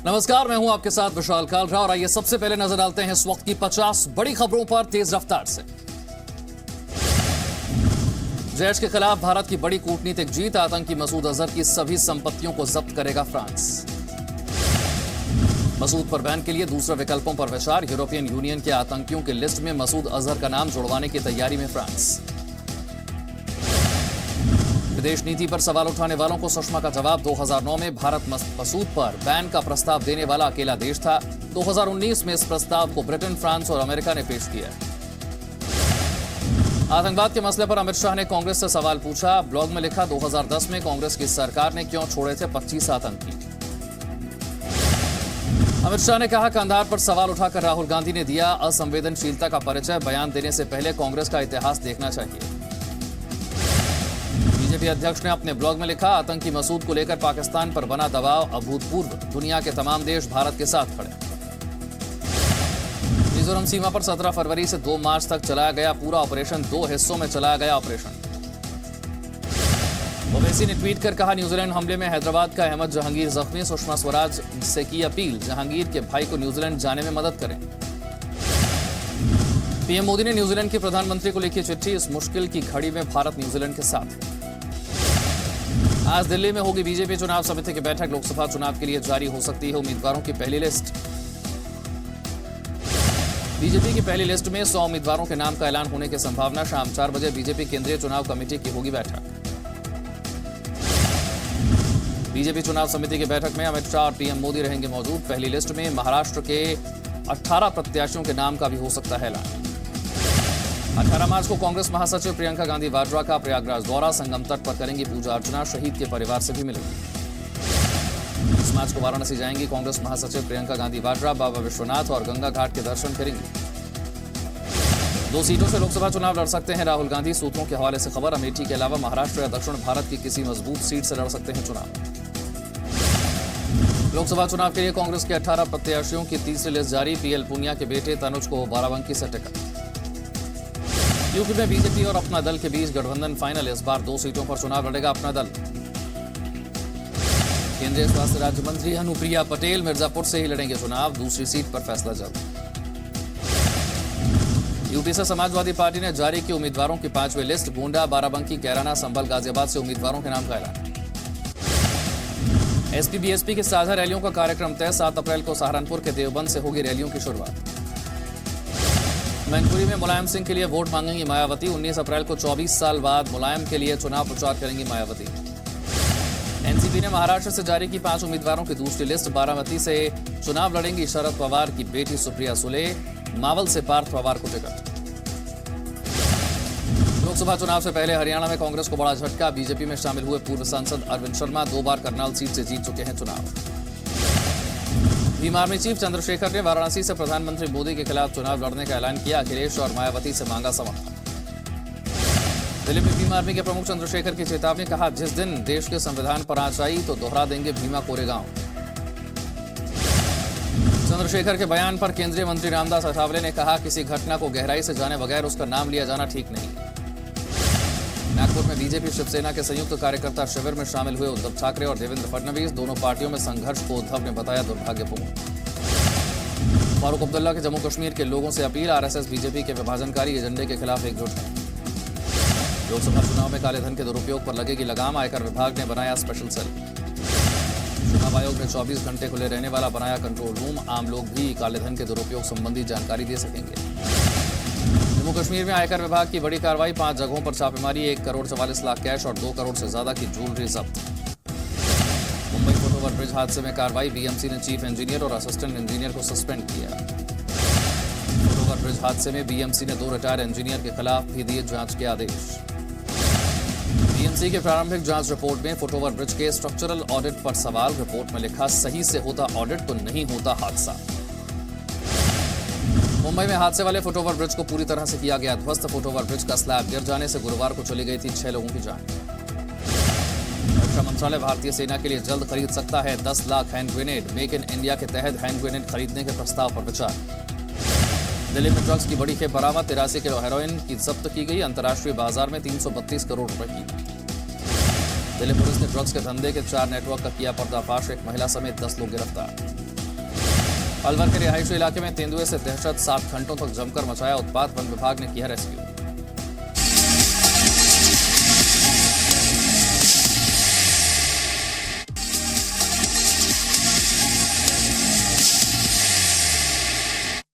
नमस्कार, मैं हूं आपके साथ विशाल कालरा और आइए सबसे पहले नजर डालते हैं इस वक्त की 50 बड़ी खबरों पर तेज रफ्तार से। जैश के खिलाफ भारत की बड़ी कूटनीतिक जीत, आतंकी मसूद अजहर की सभी संपत्तियों को जब्त करेगा फ्रांस। मसूद पर बैन के लिए दूसरे विकल्पों पर विचार, यूरोपियन यूनियन के आतंकियों की लिस्ट में मसूद अजहर का नाम जुड़वाने की तैयारी में फ्रांस। विदेश नीति पर सवाल उठाने वालों को सुषमा का जवाब, 2009 में भारत मसूद पर बैन का प्रस्ताव देने वाला अकेला देश था। 2019 में इस प्रस्ताव को ब्रिटेन, फ्रांस और अमेरिका ने पेश किया। आतंकवाद के मसले पर अमित शाह ने कांग्रेस से सवाल पूछा। ब्लॉग में लिखा, 2010 में कांग्रेस की सरकार ने क्यों छोड़े थे 25 आतंकी। अमित शाह ने कहा, कंधार पर सवाल उठाकर राहुल गांधी ने दिया असंवेदनशीलता का परिचय, बयान देने से पहले कांग्रेस का इतिहास देखना चाहिए। बीजेपी अध्यक्ष ने अपने ब्लॉग में लिखा, आतंकी मसूद को लेकर पाकिस्तान पर बना दबाव अभूतपूर्व, दुनिया के तमाम देश भारत के साथ खड़े। मिजोरम सीमा पर 17 फरवरी से 2 मार्च तक चलाया गया पूरा ऑपरेशन, 2 हिस्सों में चलाया गया ऑपरेशन। ओवैसी ने ट्वीट कर कहा, न्यूजीलैंड हमले में हैदराबाद का अहमद जहांगीर जख्मी, सुषमा स्वराज से की अपील, जहांगीर के भाई को न्यूजीलैंड जाने में मदद करें। पीएम मोदी ने न्यूजीलैंड के प्रधानमंत्री को लिखी चिट्ठी, इस मुश्किल की घड़ी में भारत न्यूजीलैंड के साथ। आज दिल्ली में होगी बीजेपी चुनाव समिति की बैठक, लोकसभा चुनाव के लिए जारी हो सकती है उम्मीदवारों की पहली लिस्ट। बीजेपी की पहली लिस्ट में 100 उम्मीदवारों के नाम का ऐलान होने की संभावना। शाम 4 बजे बीजेपी केंद्रीय चुनाव कमेटी की होगी बैठक। बीजेपी चुनाव समिति की बैठक में अमित शाह और पीएम मोदी रहेंगे मौजूद। पहली लिस्ट में महाराष्ट्र के 18 प्रत्याशियों के नाम का भी हो सकता है ऐलान। 18 मार्च को कांग्रेस महासचिव प्रियंका गांधी वाड्रा का प्रयागराज दौरा, संगम तट पर करेंगी पूजा अर्चना, शहीद के परिवार से भी मिलेंगी। 20 मार्च को वाराणसी जाएंगी कांग्रेस महासचिव प्रियंका गांधी वाड्रा, बाबा विश्वनाथ और गंगा घाट के दर्शन करेंगी। 2 सीटों से लोकसभा चुनाव लड़ सकते हैं राहुल गांधी, सूत्रों के हवाले से खबर। अमेठी के अलावा महाराष्ट्र या दक्षिण भारत की किसी मजबूत सीट से लड़ सकते हैं चुनाव। लोकसभा चुनाव के लिए कांग्रेस के 18 प्रत्याशियों की तीसरी लिस्ट जारी, पीएल पूनिया के बेटे तनुज को बाराबंकी से टिकट। यूपी में बीजेपी और अपना दल के बीच गठबंधन फाइनल, इस बार 2 सीटों पर चुनाव लड़ेगा अपना दल। केंद्रीय स्वास्थ्य राज्य मंत्री अनुप्रिया पटेल मिर्जापुर से ही लड़ेंगे चुनाव, दूसरी सीट पर फैसला जल्द। यूपी से समाजवादी पार्टी ने जारी की उम्मीदवारों की 5वीं लिस्ट, गोंडा, बाराबंकी, कैराना, संभल, गाजियाबाद से उम्मीदवारों के नाम का ऐलान। एसपी बीएसपी की साझा रैलियों का कार्यक्रम तय, 7 अप्रैल को सहारनपुर के देवबंद से होगी रैलियों की शुरुआत। मैनपुरी में मुलायम सिंह के लिए वोट मांगेंगी मायावती, 19 अप्रैल को 24 साल बाद मुलायम के लिए चुनाव प्रचार करेंगी मायावती। एनसीपी ने महाराष्ट्र से जारी की 5 उम्मीदवारों की दूसरी लिस्ट, बारामती से चुनाव लड़ेंगी शरद पवार की बेटी सुप्रिया सुले, मावल से पार्थ पवार को टिकट। लोकसभा चुनाव से पहले हरियाणा में कांग्रेस को बड़ा झटका, बीजेपी में शामिल हुए पूर्व सांसद अरविंद शर्मा 2 बार करनाल सीट से जीत चुके हैं चुनाव। भीम आर्मी चीफ चंद्रशेखर ने वाराणसी से प्रधानमंत्री मोदी के खिलाफ चुनाव लड़ने का ऐलान किया, अखिलेश और मायावती से मांगा समर्थन। दिल्ली में भीम आर्मी के प्रमुख चंद्रशेखर की चेतावनी, कहा जिस दिन देश के संविधान पर आंच आई तो दोहरा देंगे भीमा कोरेगांव। चंद्रशेखर के बयान पर केंद्रीय मंत्री रामदास अठावले ने कहा, किसी घटना को गहराई से जाने बगैर उसका नाम लिया जाना ठीक नहीं। नागपुर में बीजेपी शिवसेना के संयुक्त कार्यकर्ता शिविर में शामिल हुए उद्धव ठाकरे और देवेंद्र फडणवीस, दोनों पार्टियों में संघर्ष को उद्धव ने बताया दुर्भाग्यपूर्ण। फारूक अब्दुल्ला के जम्मू कश्मीर के लोगों से अपील, आरएसएस बीजेपी के विभाजनकारी एजेंडे के खिलाफ एकजुट है। लोकसभा चुनाव में काले धन के दुरुपयोग पर लगेगी लगाम, आयकर विभाग ने बनाया स्पेशल सेल। चुनाव आयोग ने 24 घंटे खुले रहने वाला बनाया कंट्रोल रूम, आम लोग भी काले धन के दुरुपयोग संबंधी जानकारी दे सकेंगे। जम्मू कश्मीर में आयकर विभाग की बड़ी कार्रवाई, 5 जगहों पर छापेमारी, 1 करोड़ 44 लाख कैश और 2 करोड़ से ज्यादा की ज्वेलरी जब्त। मुंबई फुट ओवर ब्रिज हादसे में कार्रवाई, बीएमसी ने चीफ इंजीनियर और असिस्टेंट इंजीनियर को सस्पेंड किया। फुट ओवर ब्रिज हादसे में बीएमसी ने 2 रिटायर्ड इंजीनियर के खिलाफ भी दिए जांच के आदेश। बीएमसी के प्रारंभिक जांच रिपोर्ट में फुट ओवर ब्रिज के स्ट्रक्चरल ऑडिट पर सवाल, रिपोर्ट में लिखा सही से होता ऑडिट तो नहीं होता हादसा। मुंबई में हादसे वाले फुट ओवर ब्रिज को पूरी तरह से किया गया ध्वस्त, फुट ओवर ब्रिज का स्लैब गिर जाने से गुरुवार को चली गई थी 6 लोगों की जान। रक्षा मंत्रालय भारतीय सेना के लिए जल्द खरीद सकता है 10 lakh hand grenade, make in India के तहत हैंड ग्रेनेड खरीदने के प्रस्ताव पर विचार। दिल्ली में ड्रग्स की बड़ी खेप बरामद, 83 किलो हेरोइन की जब्त की गई, अंतर्राष्ट्रीय बाजार में 332 करोड़ रुपए की। दिल्ली पुलिस ने ड्रग्स के धंधे के 4 नेटवर्क का किया पर्दाफाश, एक महिला समेत 10 लोग गिरफ्तार। अलवर के रिहायशी इलाके में तेंदुए से दहशत, 7 घंटों तक जमकर मचाया उत्पात, वन विभाग ने किया रेस्क्यू।